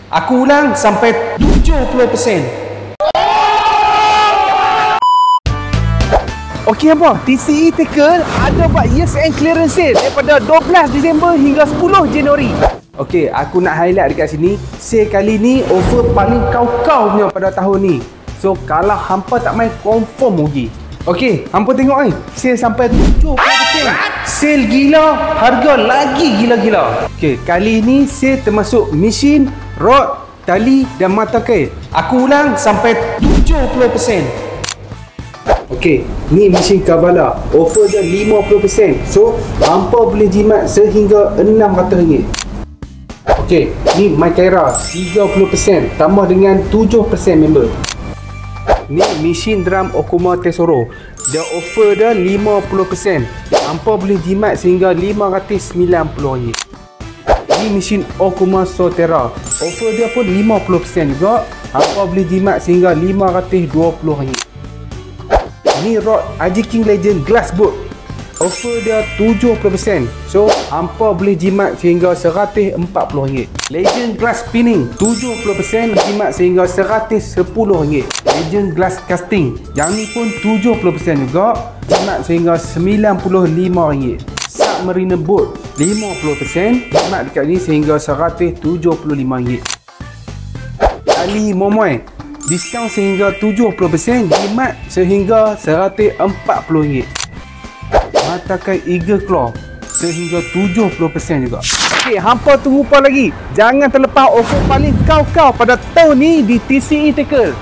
Aku ulang sampai 70%. Okey apa? TCE Tackle ada buat years end clearance sale daripada 12 Disember hingga 10 Januari. Okey, aku nak highlight dekat sini. Sale kali ni offer paling kau-kau punya pada tahun ni. So kalau hampa tak main confirm rugi. Okey, hampa tengok ni. Sale sampai 70%. Sale gila, harga lagi gila-gila. Okey, kali ni sale termasuk mesin, rod, tali dan mata kail. Aku ulang sampai 70%. Okey, ni mesin Kavala. Offer dia 50%. So, hampa boleh jimat sehingga RM600. Okey, ni Mykaira 30% tambah dengan 7% member. Ni mesin drum Okuma Tesoro. Dia offer dia 50%. Hampa boleh jimat sehingga RM590. Ni mesin Okuma Sotera. Offer dia pun 50% juga. Hampa boleh jimat sehingga RM520. Ni rod Haji King Legend Glass Boat. Offer dia 70%. So hampa boleh jimat sehingga RM140. Legend Glass Spinning 70% jimat sehingga RM110. Legend Glass Casting, yang ni pun 70% juga, jimat sehingga RM95. Submarine Boat 50% jimat dekat ni sehingga RM175. Tali Momoy diskaun sehingga 70%, jimat sehingga RM140. Mata kail Eagle Claw sehingga 70% juga. Okey, hampa tunggu apa lagi? Jangan terlepas offer paling kau-kau pada tahun ni di TCE Tackle.